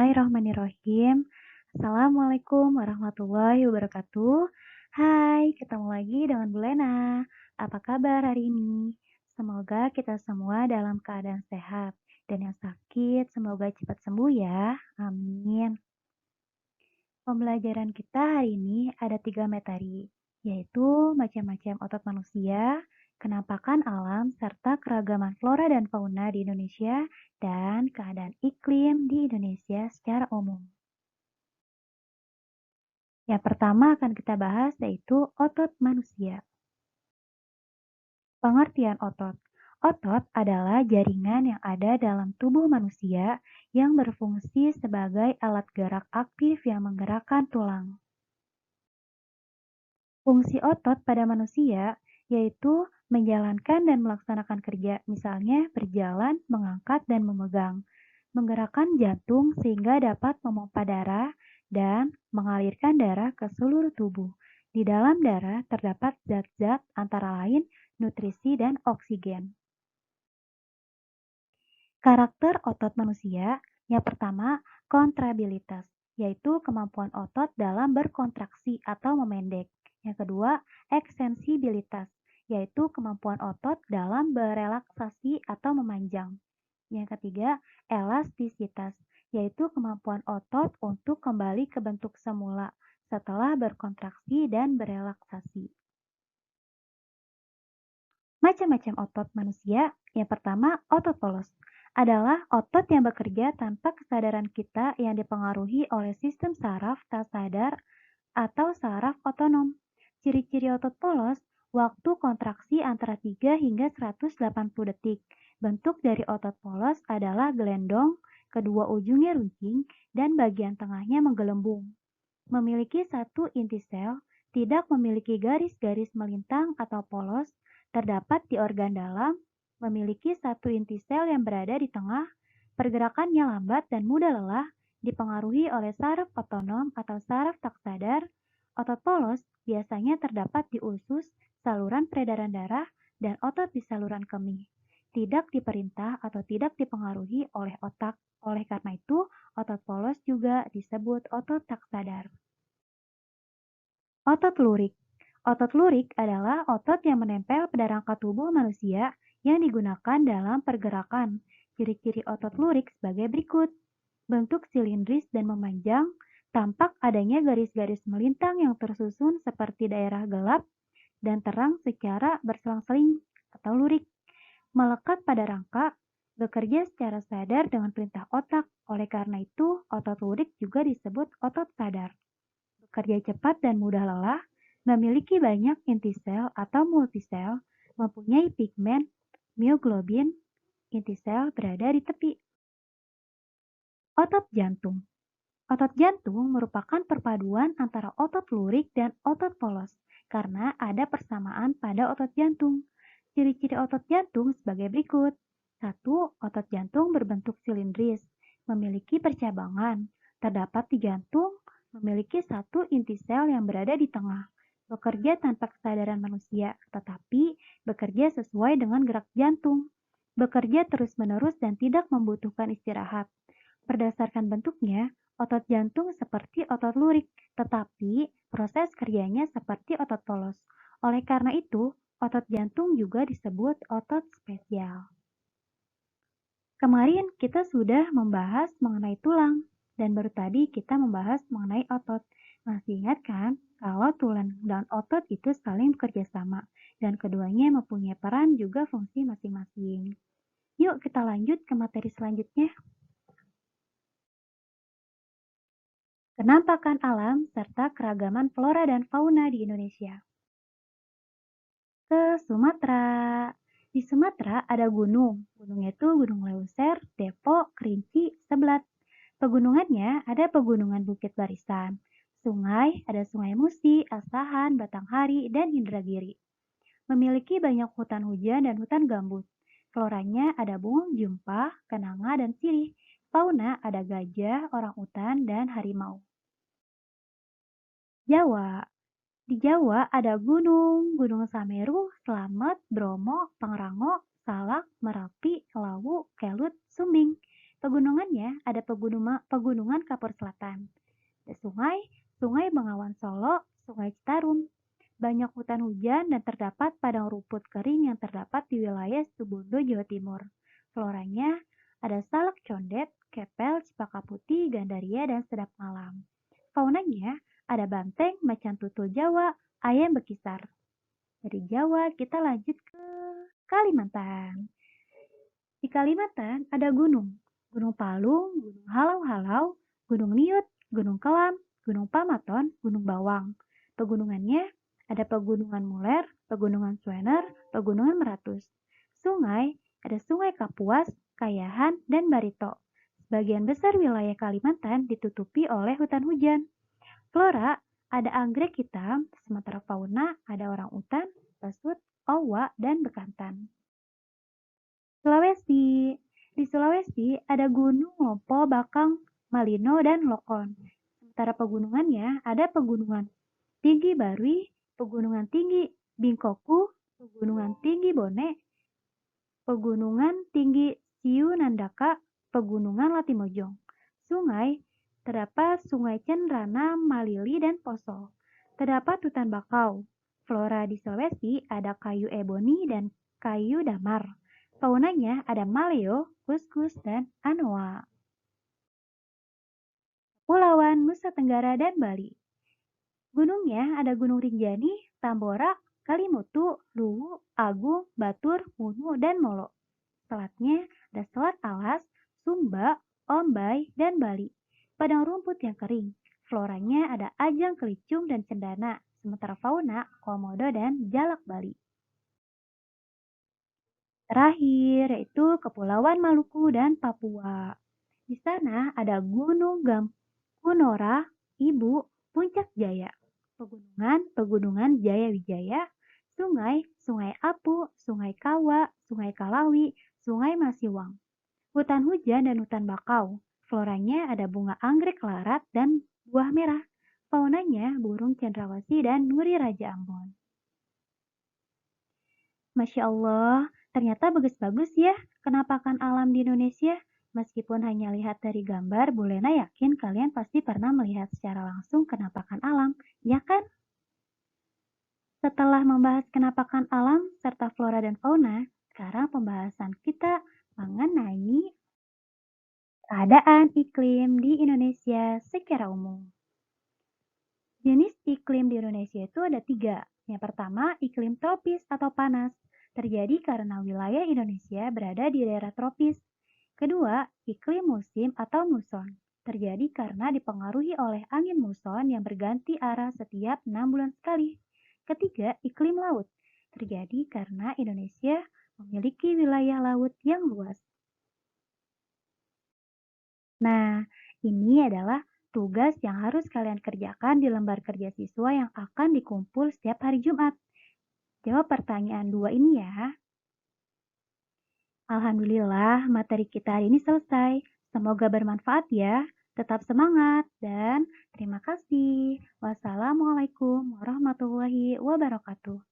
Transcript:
Bismillahirrahmanirrahim. Assalamualaikum warahmatullahi wabarakatuh. Hai, ketemu lagi dengan Bu Lena. Apa kabar hari ini? Semoga kita semua dalam keadaan sehat. Dan yang sakit, semoga cepat sembuh ya. Amin. Pembelajaran kita hari ini ada 3 materi, yaitu macam-macam otot manusia, kenampakan alam, serta keragaman flora dan fauna di Indonesia, dan keadaan iklim di Indonesia secara umum. Yang pertama akan kita bahas yaitu otot manusia. Pengertian otot. Otot adalah jaringan yang ada dalam tubuh manusia yang berfungsi sebagai alat gerak aktif yang menggerakkan tulang. Fungsi otot pada manusia yaitu menjalankan dan melaksanakan kerja, misalnya berjalan, mengangkat, dan memegang, menggerakkan jantung sehingga dapat memompa darah dan mengalirkan darah ke seluruh tubuh. Di dalam darah terdapat zat-zat antara lain nutrisi dan oksigen. Karakter otot manusia, yang pertama kontrabilitas, yaitu kemampuan otot dalam berkontraksi atau memendek. Yang kedua, ekstensibilitas, yaitu kemampuan otot dalam berelaksasi atau memanjang. Yang ketiga, elastisitas, yaitu kemampuan otot untuk kembali ke bentuk semula setelah berkontraksi dan berelaksasi. Macam-macam otot manusia. Yang pertama, otot polos adalah otot yang bekerja tanpa kesadaran kita yang dipengaruhi oleh sistem saraf tak sadar atau saraf otonom. Ciri-ciri otot polos, waktu kontraksi antara 3 hingga 180 detik. Bentuk dari otot polos adalah gelendong, kedua ujungnya runcing, dan bagian tengahnya menggelembung. Memiliki satu inti sel, tidak memiliki garis-garis melintang atau polos, terdapat di organ dalam, memiliki satu inti sel yang berada di tengah, pergerakannya lambat dan mudah lelah, dipengaruhi oleh saraf otonom atau saraf tak sadar. Otot polos biasanya terdapat di usus, saluran peredaran darah, dan otot di saluran kemih. Tidak diperintah atau tidak dipengaruhi oleh otak. Oleh karena itu, otot polos juga disebut otot tak sadar. Otot lurik. Otot lurik adalah otot yang menempel pada rangka tubuh manusia yang digunakan dalam pergerakan. Ciri-ciri otot lurik sebagai berikut. Bentuk silindris dan memanjang, tampak adanya garis-garis melintang yang tersusun seperti daerah gelap dan terang secara berselang-seling atau lurik. Melekat pada rangka, bekerja secara sadar dengan perintah otak. Oleh karena itu, otot lurik juga disebut otot sadar. Bekerja cepat dan mudah lelah, memiliki banyak inti sel atau multisel, mempunyai pigmen mioglobin, inti sel berada di tepi. Otot jantung. Otot jantung merupakan perpaduan antara otot lurik dan otot polos karena ada persamaan pada otot jantung. Ciri-ciri otot jantung sebagai berikut. 1. Otot jantung berbentuk silindris, memiliki percabangan, terdapat di jantung, memiliki satu inti sel yang berada di tengah, bekerja tanpa kesadaran manusia, tetapi bekerja sesuai dengan gerak jantung, bekerja terus-menerus dan tidak membutuhkan istirahat. Berdasarkan bentuknya, otot jantung seperti otot lurik, tetapi proses kerjanya seperti otot polos. Oleh karena itu, otot jantung juga disebut otot spesial. Kemarin kita sudah membahas mengenai tulang, dan baru tadi kita membahas mengenai otot. Masih ingat kan kalau tulang dan otot itu saling bekerja sama, dan keduanya mempunyai peran juga fungsi masing-masing. Yuk kita lanjut ke materi selanjutnya. Kenampakan alam serta keragaman flora dan fauna di Indonesia. Ke Sumatera. Di Sumatera ada gunung. Gunungnya itu Gunung Leuser, Depok, Kerinci, Seblat. Pegunungannya ada pegunungan Bukit Barisan. Sungai ada Sungai Musi, Asahan, Batanghari, dan Indragiri. Memiliki banyak hutan hujan dan hutan gambut. Floranya ada bunga jumpa, kenanga, dan sirih. Fauna ada gajah, orangutan, dan harimau. Jawa. Di Jawa ada gunung, Gunung Sameru, Slamet, Bromo, Pangrango, Salak, Merapi, Lawu, Kelut, Sumbing. Pegunungannya ada pegunungan Kapur Selatan, ada Sungai Bengawan Solo, Sungai Citarum. Banyak hutan hujan dan terdapat padang rumput kering yang terdapat di wilayah Situbondo, Jawa Timur. Floranya ada salak condet, kepel, cempaka putih, gandaria, dan sedap malam. Faunanya ada banteng, macan tutul Jawa, ayam bekisar. Dari Jawa kita lanjut ke Kalimantan. Di Kalimantan ada gunung. Gunung Palung, Gunung Halau-Halau, Gunung Niut, Gunung Kelam, Gunung Pamaton, Gunung Bawang. Pegunungannya ada Pegunungan Muler, Pegunungan Suener, Pegunungan Meratus. Sungai ada Sungai Kapuas, Kayahan, dan Barito. Sebagian besar wilayah Kalimantan ditutupi oleh hutan hujan. Flora ada anggrek hitam, sementara fauna ada orang utan, pesut, owa, dan bekantan. Sulawesi. Di Sulawesi ada Gunung Lompo, Bakang, Malino, dan Lokon. Sementara pegunungannya ada Pegunungan Tinggi Barui, Pegunungan Tinggi Bingkoku, Pegunungan Tinggi Bone, Pegunungan Tinggi Siu Nandaka, Pegunungan Latimojong. Sungai, terdapat Sungai Cenrana, Malili, dan Poso. Terdapat hutan bakau. Flora di Sulawesi ada kayu eboni dan kayu damar. Faunanya ada maleo, kuskus, dan anoa. Kepulauan Nusa Tenggara dan Bali. Gunungnya ada Gunung Rinjani, Tambora, Kalimutu, Luwu, Agung, Batur, Munu, dan Molo. Selatnya ada Selat Alas, Sumba, Ombai, dan Bali. Padang rumput yang kering. Floranya ada ajang kelicung dan cendana, sementara fauna komodo dan jalak Bali. Terakhir yaitu Kepulauan Maluku dan Papua. Di sana ada Gunung Gamkunora, Ibu, Puncak Jaya, Pegunungan Jaya Wijaya, Sungai Apu, Sungai Kawa, Sungai Kalawi, Sungai Masiwang. Hutan hujan dan hutan bakau. Floranya ada bunga anggrek larat dan buah merah. Faunanya burung cendrawasih dan nuri Raja Ambon. Masya Allah, ternyata bagus-bagus ya kenampakan alam di Indonesia. Meskipun hanya lihat dari gambar, Bu Lena yakin kalian pasti pernah melihat secara langsung kenampakan alam, ya kan? Setelah membahas kenampakan alam serta flora dan fauna, sekarang pembahasan kita mengenai keadaan iklim di Indonesia secara umum. Jenis iklim di Indonesia itu ada 3. Yang pertama, iklim tropis atau panas. Terjadi karena wilayah Indonesia berada di daerah tropis. Kedua, iklim musim atau muson. Terjadi karena dipengaruhi oleh angin muson yang berganti arah setiap 6 bulan sekali. Ketiga, iklim laut. Terjadi karena Indonesia memiliki wilayah laut yang luas. Nah, ini adalah tugas yang harus kalian kerjakan di lembar kerja siswa yang akan dikumpul setiap hari Jumat. Jawab pertanyaan 2 ini ya. Alhamdulillah, materi kita hari ini selesai. Semoga bermanfaat ya. Tetap semangat dan terima kasih. Wassalamualaikum warahmatullahi wabarakatuh.